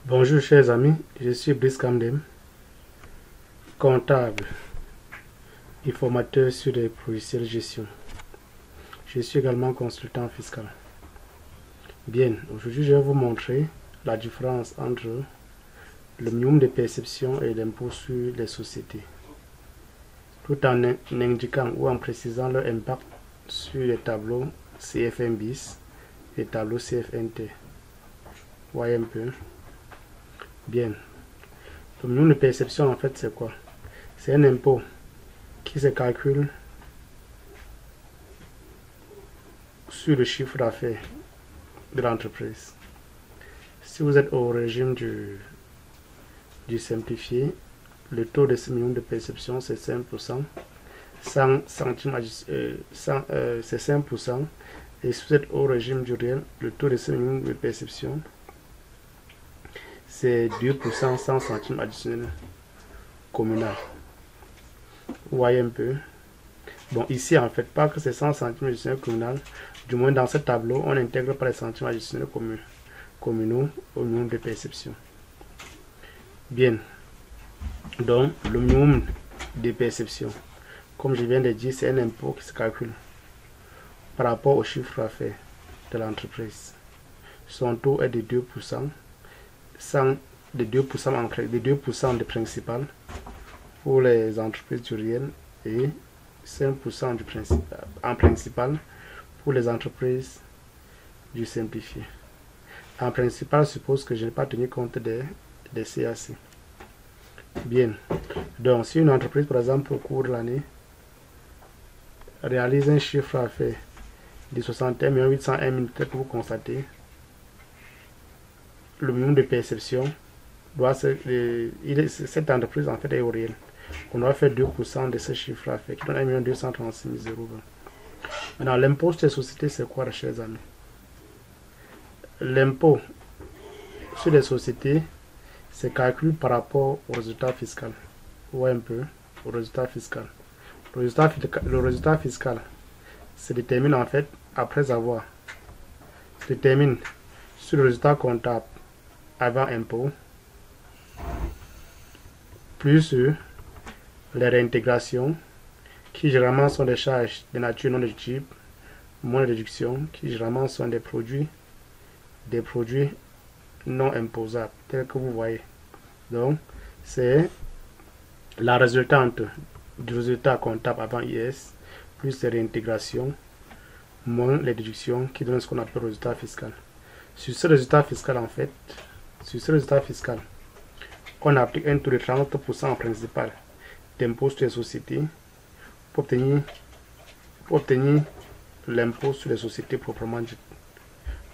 Bonjour chers amis, je suis Brice Kamdem, comptable et formateur sur les logiciels de gestion. Je suis également consultant fiscal. Bien, aujourd'hui je vais vous montrer la différence entre le minimum de perception et l'impôt sur les sociétés, tout en indiquant ou en précisant leur impact sur les tableaux CFM bis et tableaux CFNT. Voyez un peu. Bien. Le minimum de perception, en fait, c'est quoi? C'est un impôt qui se calcule sur le chiffre d'affaires de l'entreprise. Si vous êtes au régime du simplifié, le taux de ce minimum de perception, c'est 5%. 100 centimes, c'est 5%. Et si vous êtes au régime du réel, le taux de ce minimum de perception, c'est 2%, 100 centimes additionnels communal. Vous voyez un peu. Bon, ici, en fait, pas que c'est 100 centimes additionnels communal. Du moins, dans ce tableau, on n'intègre pas les centimes additionnels communaux au minimum de perception. Bien. Donc, le minimum de perception, comme je viens de dire, c'est un impôt qui se calcule par rapport au chiffre d'affaires de l'entreprise. Son taux est de 2%. De 2% de principal pour les entreprises du réel et 5% du principal, en principal pour les entreprises du simplifié. En principal, je suppose que je n'ai pas tenu compte des CAC. Bien. Donc, si une entreprise, par exemple, au cours de l'année, réalise un chiffre d'affaires de 61 801 000, que vous constatez, le minimum de perception doit cette entreprise en fait est au réel. On doit faire 2% de ce chiffre d'affaires qui donne 1 236 000 euros. Maintenant, l'impôt sur les sociétés, c'est quoi, chers amis? L'impôt sur les sociétés se calcule par rapport au résultat fiscal. Vous voyez un peu, au résultat fiscal. Le résultat fiscal se détermine en fait après avoir se détermine sur le résultat comptable avant impôt, plus les réintégrations, qui généralement sont des charges de nature non déductible, moins de déduction, qui généralement sont des produits non imposables, tels que vous voyez. Donc, c'est la résultante du résultat comptable avant IS, plus les réintégrations, moins les déductions, qui donnent ce qu'on appelle le résultat fiscal. Sur ce résultat fiscal, en fait, on applique un taux de 30% en principal d'impôt sur les sociétés pour obtenir l'impôt sur les sociétés proprement dit.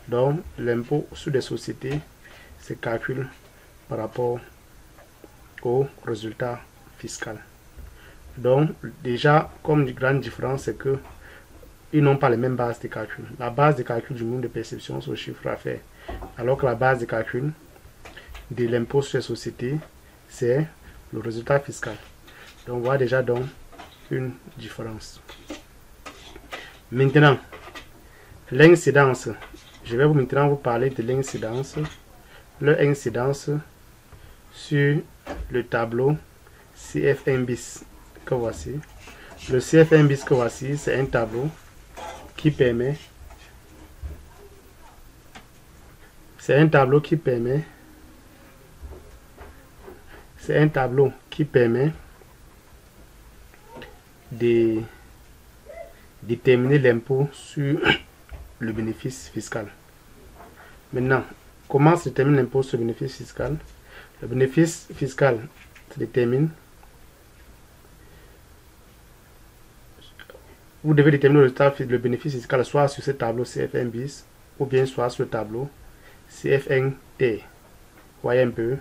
Donc, l'impôt sur les sociétés se calcule par rapport au résultat fiscal. Donc, déjà, comme une grande différence, c'est que ils n'ont pas les mêmes bases de calcul. La base de calcul du minimum de perception sur le chiffre d'affaires, alors que la base de calcul de l'impôt sur les sociétés, c'est le résultat fiscal. Donc, on voit déjà donc une différence. Maintenant, l'incidence. Je vais maintenant vous parler de l'incidence. Leur incidence sur le tableau CFM bis que voici. Le CFM bis que voici, c'est un tableau qui permet de déterminer l'impôt sur le bénéfice fiscal. Maintenant, comment se détermine l'impôt sur le bénéfice fiscal? Le bénéfice fiscal se détermine. Vous devez déterminer le bénéfice fiscal soit sur ce tableau CFM bis ou bien soit sur le tableau CFNT. Voyez un peu.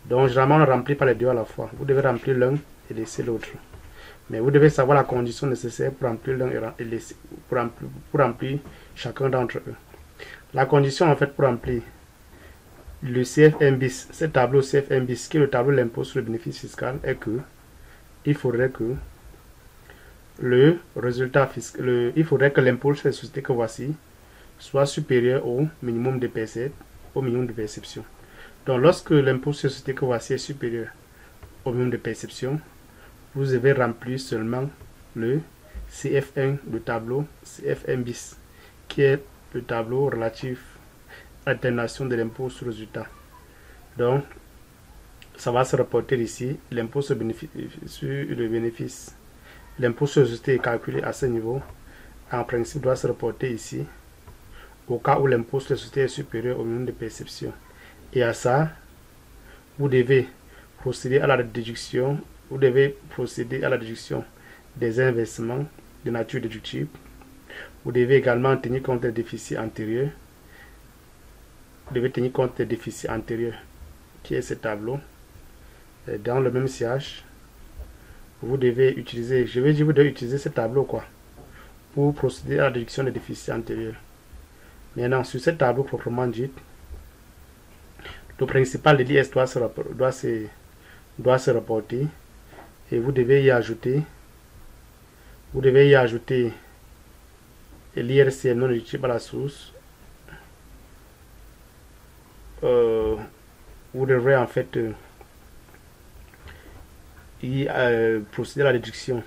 Donc, généralement, on ne remplit pas les deux à la fois. Vous devez remplir l'un et laisser l'autre. Mais vous devez savoir la condition nécessaire pour remplir l'un et laisser, pour remplir chacun d'entre eux. La condition, en fait, pour remplir le CFM bis, ce tableau CFM bis, qui est le tableau de l'impôt sur le bénéfice fiscal, est que il faudrait que le résultat fiscal, il faudrait que l'impôt sur les sociétés que voici soit supérieur au minimum de perception. Donc, lorsque l'impôt sur les sociétés que voici est supérieur au minimum de perception, vous devez remplir seulement le CF1, le tableau CF1 bis, qui est le tableau relatif à la détermination de l'impôt sur le résultat. Donc, ça va se reporter ici, l'impôt sur le bénéfice. L'impôt sur les sociétés est calculé à ce niveau. En principe, doit se reporter ici, au cas où l'impôt sur les sociétés est supérieur au minimum de perception. Et à ça, vous devez procéder à la déduction. Vous devez procéder à la déduction des investissements de nature déductible. Vous devez également tenir compte des déficits antérieurs. Vous devez tenir compte des déficits antérieurs, qui est ce tableau. Dans le même siège, vous devez utiliser, vous devez utiliser ce tableau pour procéder à la déduction des déficits antérieurs. Maintenant, sur ce tableau proprement dit, le principal de l'IS doit se reporter et vous devez y ajouter l'IRCM non déductible à la source. Vous devrez en fait procéder à la déduction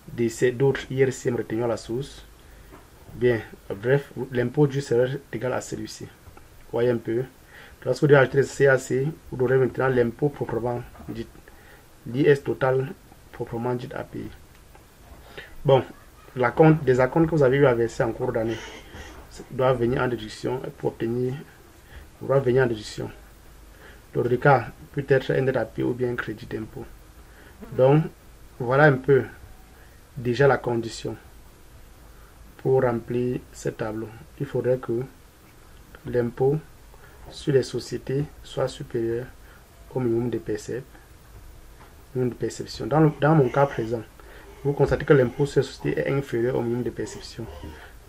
d'autres IRCM retenus à la source. Bien, bref, l'impôt dû sera égal à celui-ci. Voyez un peu. Lorsque vous devez ajouter le CAC, vous aurez maintenant l'impôt proprement dit, l'IS total proprement dit à payer. Bon, des acomptes que vous avez eu à verser en cours d'année doivent venir en déduction pour obtenir, doivent venir en déduction. Le reliquat peut être un net à payer ou bien un crédit d'impôt. Donc, voilà un peu déjà la condition pour remplir ce tableau. Il faudrait que l'impôt sur les sociétés soit supérieur au minimum de perception. Dans mon cas présent, vous constatez que l'impôt sur les sociétés est inférieur au minimum de perception.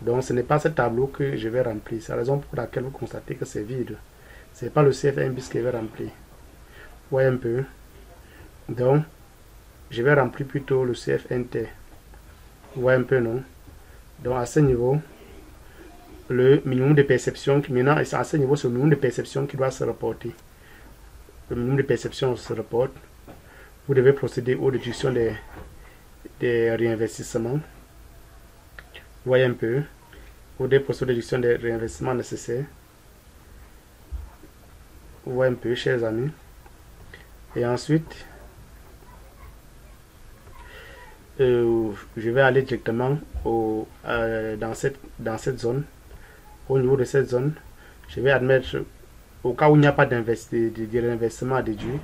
Donc ce n'est pas ce tableau que je vais remplir. C'est la raison pour laquelle vous constatez que c'est vide. Ce n'est pas le CF1 bis que je vais remplir. Vous voyez un peu. Donc je vais remplir plutôt le CF1 T. Vous voyez un peu, non? Donc à ce niveau, le minimum de perception qui maintenant à ce niveau, c'est le minimum de perception qui doit se reporter. Le minimum de perception se reporte. Vous devez procéder aux déductions des réinvestissements. Vous voyez un peu. Vous devez procéder aux déductions des réinvestissements nécessaires. Vous voyez un peu, chers amis. Et ensuite, je vais aller directement dans cette zone. Au niveau de cette zone, je vais admettre, au cas où il n'y a pas de réinvestissement à déduire,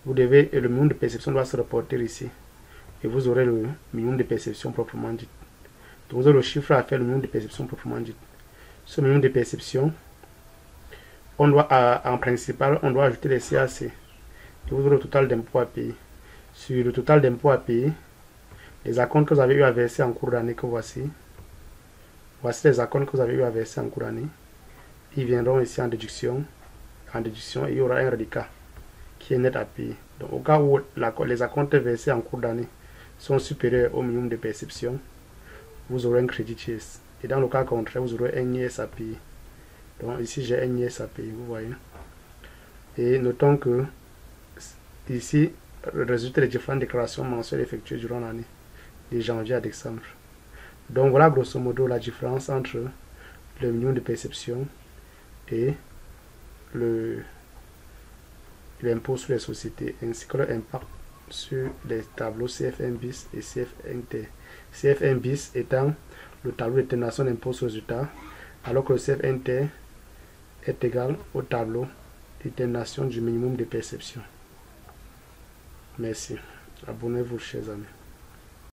le minimum de perception doit se reporter ici. Et vous aurez le minimum de perception proprement dit. Donc vous aurez le chiffre à faire, le minimum de perception proprement dit. Ce minimum de perception, en principal, on doit ajouter les CAC. Et vous aurez le total d'impôt à payer. Sur le total d'impôt à payer, les acomptes que vous avez eu à verser en cours d'année que voici. Voici les acomptes que vous avez eu à verser en cours d'année. Ils viendront ici en déduction. Et il y aura un reliquat qui est net à payer. Donc au cas où les acomptes versés en cours d'année sont supérieurs au minimum de perception, vous aurez un crédit IS. Et dans le cas contraire, vous aurez un IS à payer. Donc ici j'ai un IS à payer, vous voyez. Et notons que ici, le résultat des différentes déclarations mensuelles effectuées durant l'année, de janvier à décembre. Donc voilà grosso modo la différence entre le minimum de perception et l'impôt sur les sociétés, ainsi que leur impact sur les tableaux CF1 bis et CF1 T. CF1 bis étant le tableau de détermination d'impôt sur les résultats, alors que le CF1 T est égal au tableau de détermination du minimum de perception. Merci. Abonnez-vous, chers amis.